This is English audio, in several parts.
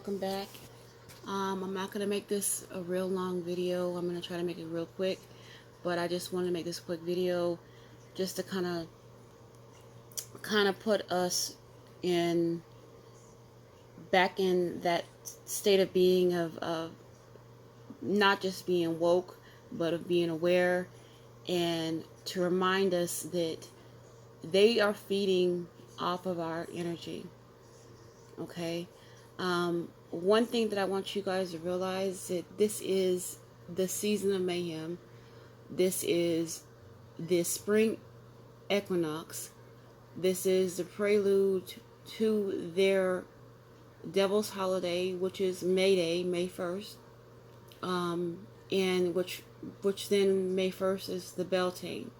welcome back. I'm not going to make this a real long video. I'm going to try to make it real quick, but I just want to make this quick video just to kind of put us in back in that state of being of not just being woke, but of being aware, and to remind us that they are feeding off of our energy. Okay. One thing that I want you guys to realize that this is the season of mayhem. This is the spring equinox. This is the prelude to their devil's holiday, which is May Day, May 1st. And which then May 1st is the Beltane.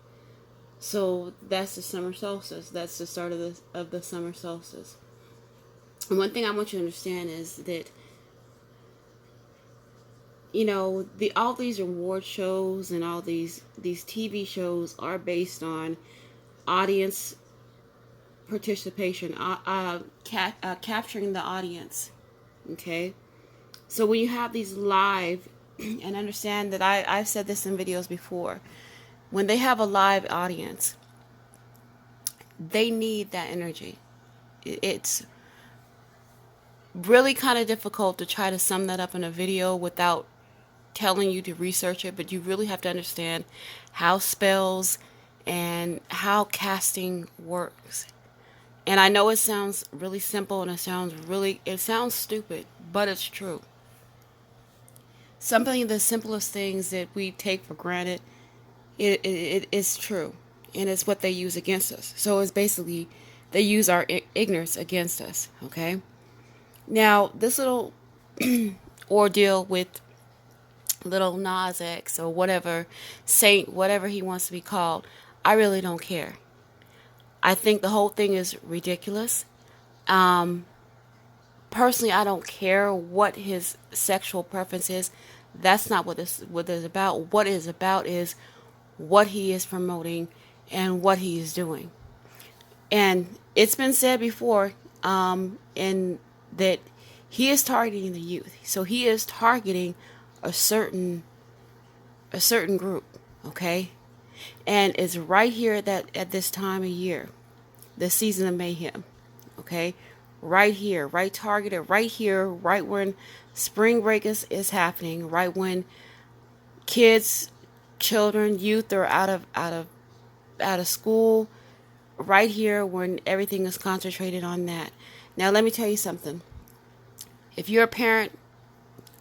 So that's the summer solstice. That's the start of the summer solstice. And one thing I want you to understand is that, you know, all these award shows and all these TV shows are based on audience participation, capturing the audience. Okay, so when you have these live, and understand that I've said this in videos before, when they have a live audience, they need that energy. It's really kind of difficult to try to sum that up in a video without telling you to research it, but you really have to understand how spells and how casting works. And I know it sounds really simple and it sounds stupid, but it's true. Something of the simplest things that we take for granted, it is true, and it's what they use against us. So it's basically they use our ignorance against us. Okay. Now, this little ordeal with little Nas X or whatever, Saint, whatever he wants to be called, I really don't care. I think the whole thing is ridiculous. Personally, I don't care what his sexual preference is. That's not what it's about. What it is about is what he is promoting and what he is doing. And it's been said before, and that he is targeting the youth. So he is targeting a certain group, okay? And it's right here at this time of year, the season of mayhem, okay? Right here, right targeted, right here, right when spring break is happening, right when kids, children, youth are out of school, right here when everything is concentrated on that. Now, let me tell you something. If you're a parent,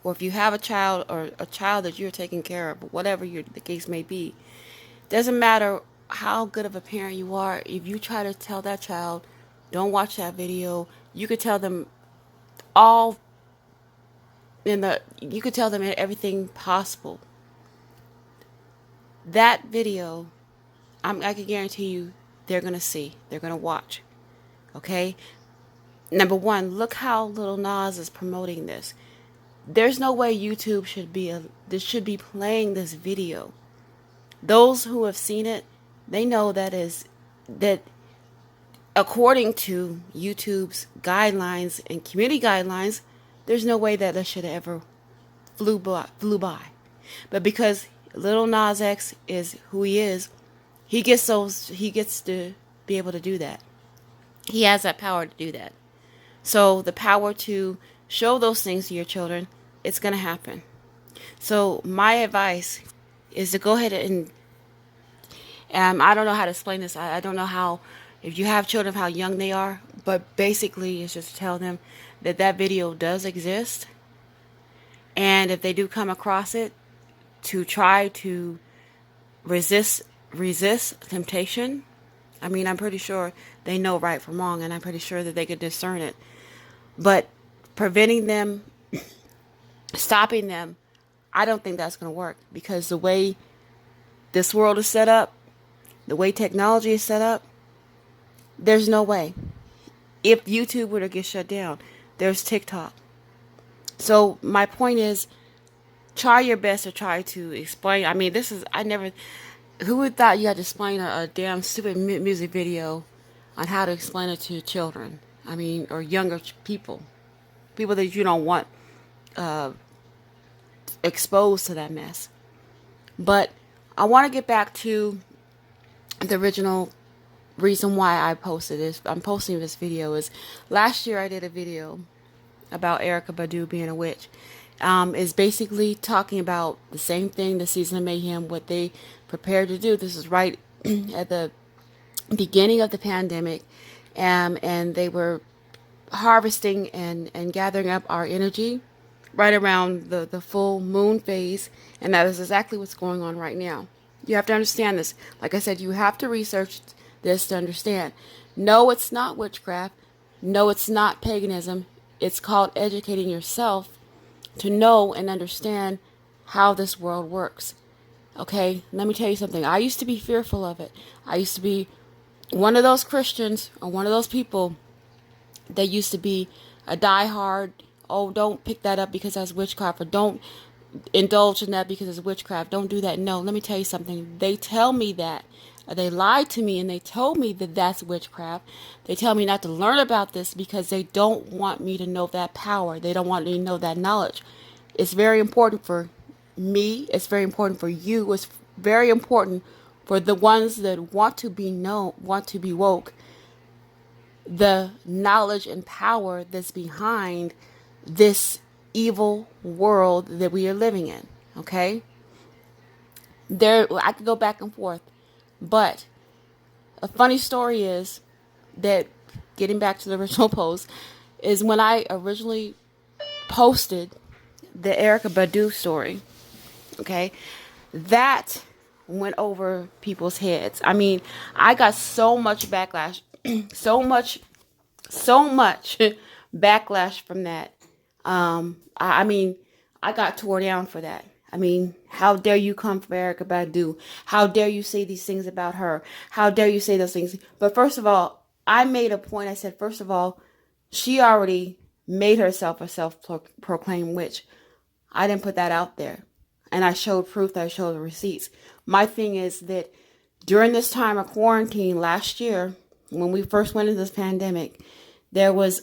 or if you have a child, or a child that you're taking care of, whatever the case may be, doesn't matter how good of a parent you are. If you try to tell that child, don't watch that video, you could tell them you could tell them everything possible. That video, I can guarantee you, they're gonna see, they're gonna watch. Okay. Number one, look how Lil Nas is promoting this. There's no way YouTube should be playing this video. Those who have seen it, they know that according to YouTube's guidelines and community guidelines, there's no way that should have ever flew by. But because Lil Nas X is who he is, he gets to be able to do that. He has that power to do that. So the power to show those things to your children, it's going to happen. So my advice is to go ahead and I don't know how to explain this. I don't know how, if you have children, how young they are, but basically it's just to tell them that video does exist. And if they do come across it, to try to resist temptation. I mean, I'm pretty sure they know right from wrong, and I'm pretty sure that they could discern it. But preventing them, stopping them, I don't think that's going to work, because the way this world is set up, the way technology is set up, there's no way. If YouTube were to get shut down, there's TikTok. So my point is, try your best to try to explain. I mean, who would thought you had to explain a damn stupid music video on how to explain it to children? I mean, or younger people. people that you don't want exposed to that mess. But I want to get back to the original reason why I posted this. I'm posting this video is last year I did a video about Erykah Badu being a witch. Is basically talking about the same thing, the Season of Mayhem, what they prepared to do. This is right at the beginning of the pandemic, and they were harvesting and gathering up our energy right around the full moon phase, and that is exactly what's going on right now. You have to understand this. Like I said, you have to research this to understand. No, it's not witchcraft. No, it's not paganism. It's called educating yourself to know and understand how this world works. Okay, let me tell you something. I used to be fearful of it. I used to be one of those Christians or one of those people that used to be a diehard, oh, don't pick that up because that's witchcraft, or don't indulge in that because it's witchcraft. Don't do that. No, let me tell you something. They tell me that. They lied to me and they told me that that's witchcraft. They tell me not to learn about this because they don't want me to know that power. They don't want me to know that knowledge. It's very important for me. It's very important for you. It's very important for the ones that want to be known, want to be woke. The knowledge and power that's behind this evil world that we are living in. Okay? I could go back and forth. But a funny story is that, getting back to the original post, is when I originally posted the Erykah Badu story, okay, that went over people's heads. I mean, I got so much backlash, so much backlash from that. I mean, I got tore down for that. I mean, how dare you come for Erykah Badu? How dare you say these things about her? How dare you say those things? But first of all, I made a point. I said, first of all, she already made herself a self-proclaimed witch. I didn't put that out there. And I showed proof, I showed the receipts. My thing is that during this time of quarantine last year, when we first went into this pandemic, there was,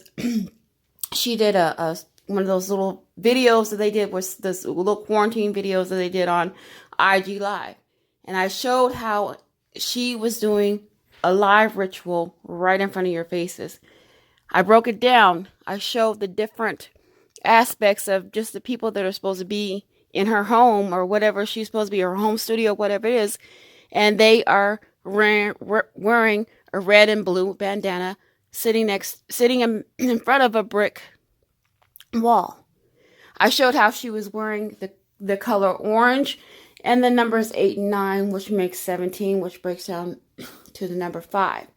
she did a one of those little videos that they did, was this little quarantine videos that they did on IG Live. And I showed how she was doing a live ritual right in front of your faces. I broke it down. I showed the different aspects of just the people that are supposed to be in her home or whatever she's supposed to be, her home studio, whatever it is. And they are wearing a red and blue bandana, sitting in front of a brick wall. I showed how she was wearing the color orange and the numbers 8 and 9, which makes 17, which breaks down to the number 5.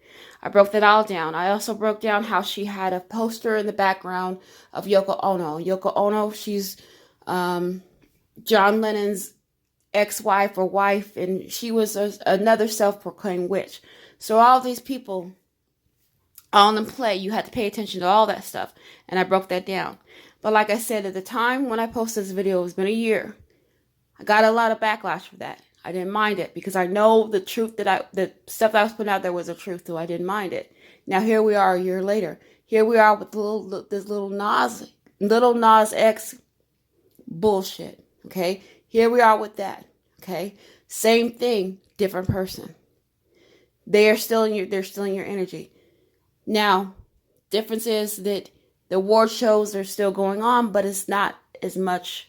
I broke that all down. I also broke down how she had a poster in the background of Yoko Ono. Yoko Ono, she's John Lennon's ex-wife or wife, and she was another self-proclaimed witch. So all these people all in play. You had to pay attention to all that stuff, and I broke that down. But like I said, at the time when I posted this video, it's been a year. I got a lot of backlash for that. I didn't mind it because I know the truth the stuff that I was putting out there was the truth, so I didn't mind it. Now here we are a year later. Here we are with this little Nas X bullshit. Okay, here we are with that. Okay, same thing, different person. They're still in your energy. Now, difference is that the award shows are still going on, but it's not as much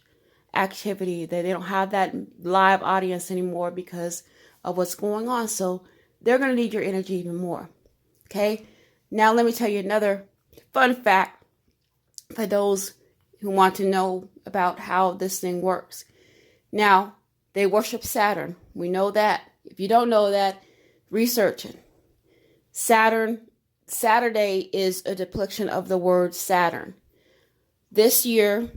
activity. They don't have that live audience anymore because of what's going on. So they're going to need your energy even more. Okay? Now let me tell you another fun fact for those who want to know about how this thing works. Now, they worship Saturn. We know that. If you don't know that, research it. Saturday is a depiction of the word Saturn. This year,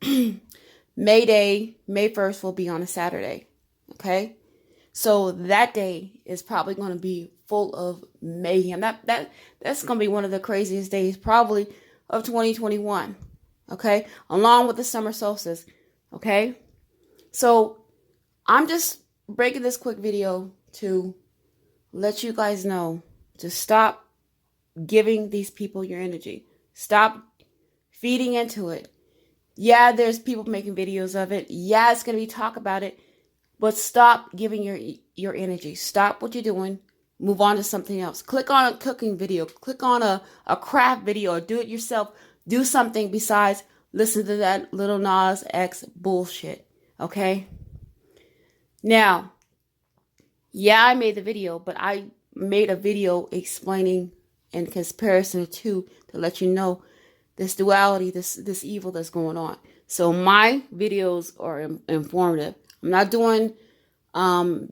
May 1st will be on a Saturday. Okay? So that day is probably going to be full of mayhem. That's going to be one of the craziest days probably of 2021. Okay? Along with the summer solstice. Okay? So I'm just breaking this quick video to let you guys know to stop giving these people your energy. Stop feeding into it. Yeah, there's people making videos of it. Yeah, it's going to be talk about it. But stop giving your energy. Stop what you're doing. Move on to something else. Click on a cooking video. Click on a craft video or do it yourself. Do something besides listen to that Lil Nas X bullshit. Okay? Now, yeah, I made the video, but I made a video explaining in comparison to let you know this duality, this evil that's going on. So my videos are informative. I'm not doing the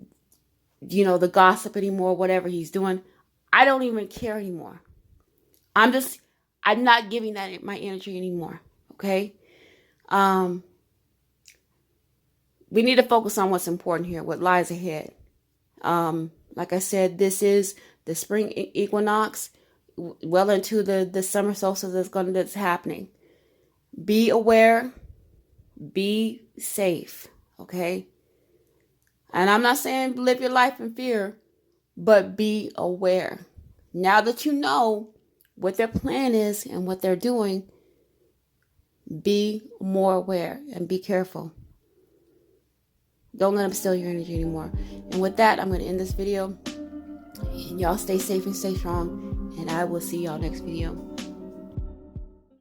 gossip anymore, whatever he's doing. I don't even care anymore. I'm not giving that my energy anymore. Okay? We need to focus on what's important here, what lies ahead. Like I said, this is the spring equinox, well into the summer solstice that's happening. Be aware, be safe, okay? And I'm not saying live your life in fear, but be aware. Now that you know what their plan is and what they're doing, be more aware and be careful. Don't let them steal your energy anymore. And with that, I'm going to end this video. And y'all stay safe and stay strong. And I will see y'all next video.